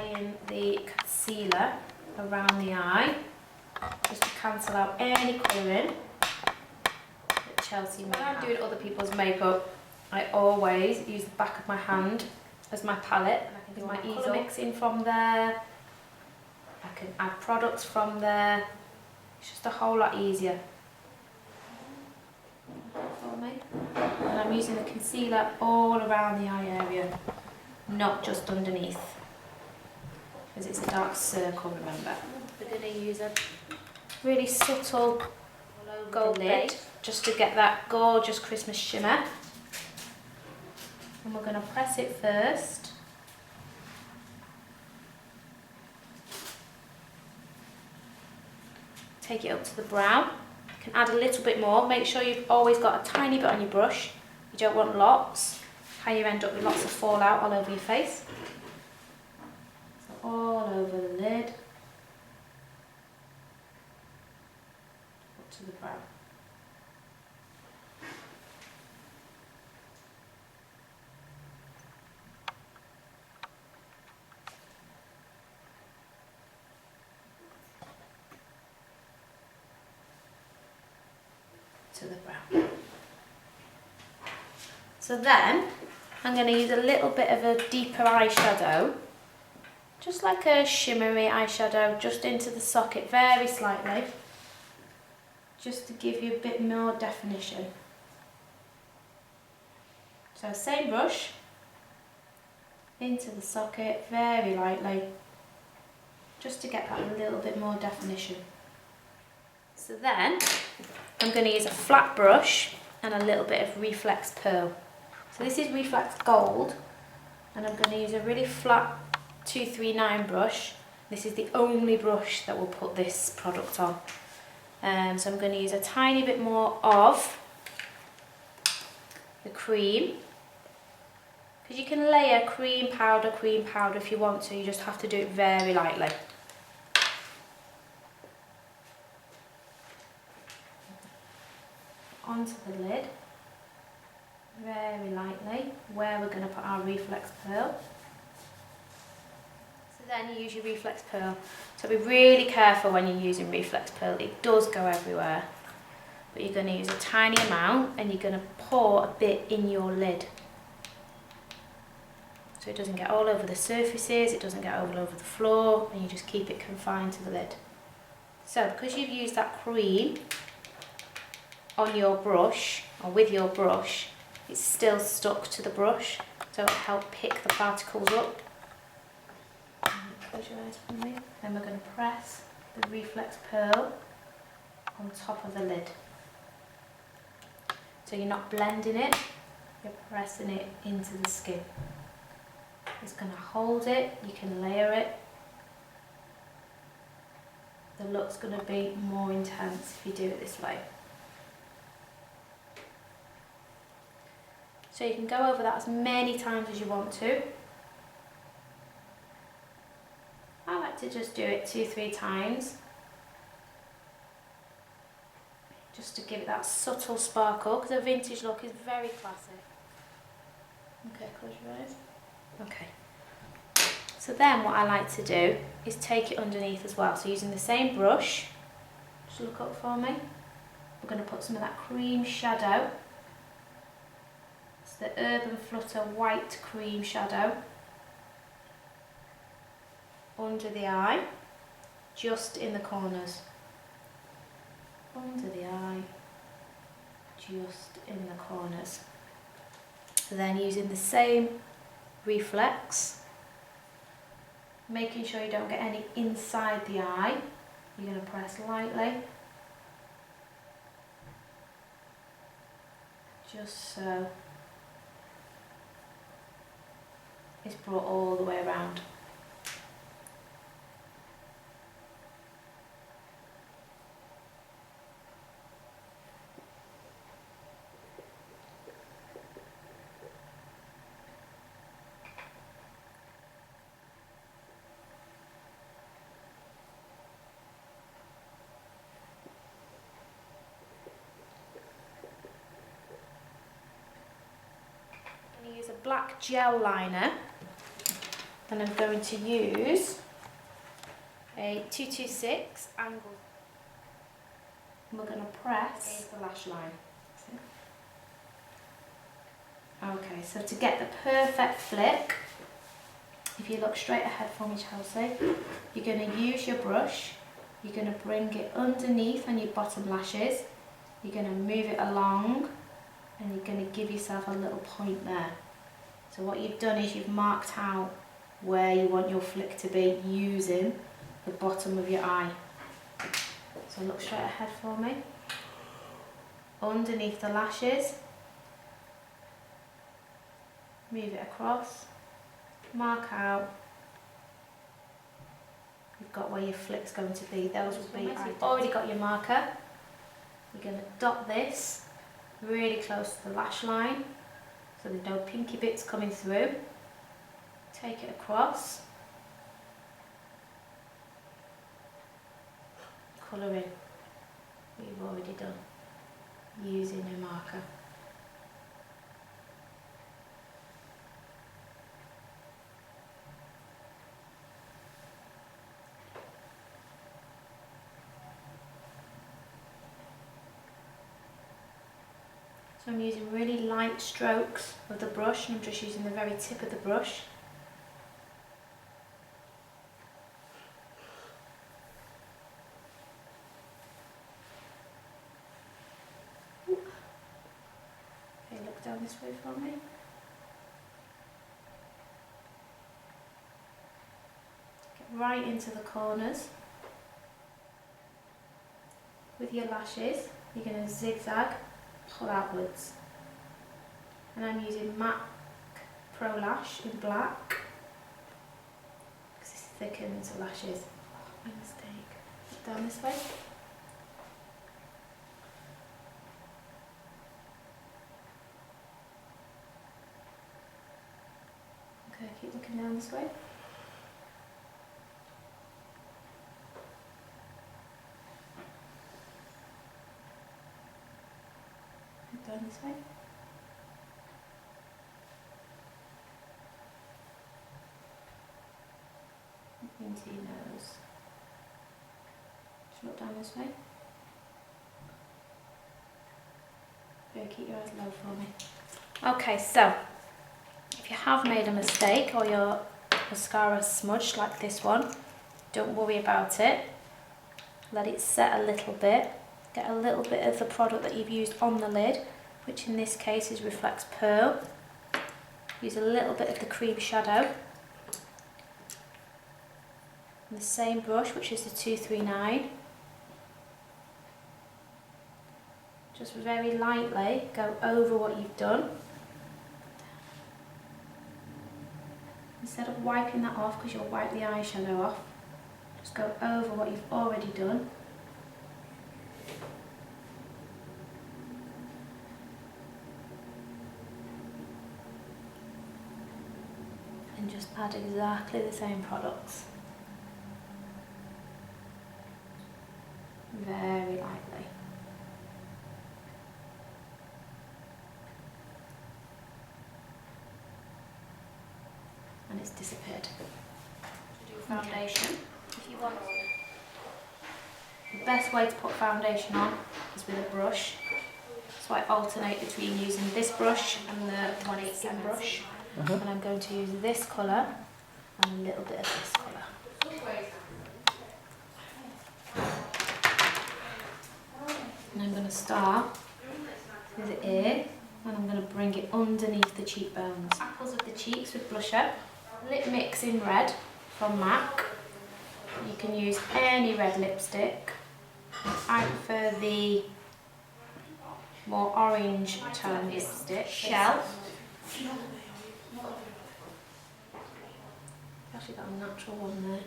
applying the concealer around the eye, just to cancel out any colouring that Chelsea may have. When I'm doing other people's makeup, I always use the back of my hand as my palette, and I can do my colour mixing from there. I can add products from there. It's just a whole lot easier for me. And I'm using the concealer all around the eye area, not just underneath, because it's a dark circle, remember. We're going to use a really subtle gold lid just to get that gorgeous Christmas shimmer. And we're going to press it first. Take it up to the brow. You can add a little bit more. Make sure you've always got a tiny bit on your brush. You don't want lots, how you end up with lots of fallout all over your face. So all over the lid, up to the brow. To the brow. So then I'm going to use a little bit of a deeper eyeshadow, just like a shimmery eyeshadow, just into the socket very slightly, just to give you a bit more definition. So same brush, into the socket very lightly, just to get that a little bit more definition. So then I'm going to use a flat brush and a little bit of reflex pearl. So this is reflex gold, and I'm going to use a really flat 239 brush. This is the only brush that will put this product on. So I'm going to use a tiny bit more of the cream, because you can layer cream powder if you want to, you just have to do it very lightly. Onto the lid, very lightly, where we're going to put our reflex pearl. So then you use your reflex pearl. So be really careful when you're using reflex pearl, it does go everywhere. But you're going to use a tiny amount, and you're going to pour a bit in your lid. So it doesn't get all over the surfaces, it doesn't get all over the floor, and you just keep it confined to the lid. So because you've used that cream on your brush, or with your brush, it's still stuck to the brush, so it'll help pick the particles up. Close your eyes for me. Then we're going to press the reflex pearl on top of the lid. So you're not blending it, you're pressing it into the skin. It's going to hold it, you can layer it. The look's going to be more intense if you do it this way. So you can go over that as many times as you want to. I like to just do it 2-3 times, just to give it that subtle sparkle, because a vintage look is very classic. Okay, close your eyes. Okay. So then what I like to do is take it underneath as well. So using the same brush, just look up for me. We're going to put some of that cream shadow. It's the Urban-flutter white cream shadow under the eye, just in the corners. Under the eye, just in the corners. So then using the same reflex, making sure you don't get any inside the eye, you're going to press lightly, just so it's brought all the way around. Use a black gel liner Then I'm going to use a 226 angle. We're going to press the lash line. Okay, so to get the perfect flick, if you look straight ahead for me, Chelsea, you're going to use your brush, you're going to bring it underneath on your bottom lashes, you're going to move it along, and you're going to give yourself a little point there. So what you've done is you've marked out where you want your flick to be using the bottom of your eye. So look straight ahead for me. Underneath the lashes, move it across, mark out. You've got where your flick's going to be. Those will be. You've already got your marker. You're going to dot this really close to the lash line, so there's no pinky bits coming through. Take it across. Colour in what you've already done using your marker. So I'm using really light strokes of the brush, and I'm just using the very tip of the brush. Okay, look down this way for me. Get right into the corners. With your lashes, you're going to zigzag, pull outwards. And I'm using MAC Pro Lash in black, because this thickens the lashes. Oh, my mistake. Look down this way. Okay, keep looking down this way. Look down this way. Into your nose. Just look down this way. Okay, keep your eyes low for me. Okay, so if you have made a mistake or your mascara smudged like this one, don't worry about it. Let it set a little bit. Get a little bit of the product that you've used on the lid, which in this case is Reflex Pearl. Use a little bit of the cream shadow. And the same brush, which is the 239. Just very lightly go over what you've done. Instead of wiping that off, because you'll wipe the eyeshadow off, just go over what you've already done. And just add exactly the same products. Very lightly. And it's disappeared. To do foundation, if you want, the best way to put foundation on is with a brush. So I alternate between using this brush and the 187 brush. And I'm going to use this colour and a little bit of this colour. And I'm going to start with the ear, and I'm going to bring it underneath the cheekbones. Apples of the cheeks with blusher. Lip Mix in red from MAC. You can use any red lipstick. I prefer the more orange tone lipstick. Shell. Actually got a natural one there.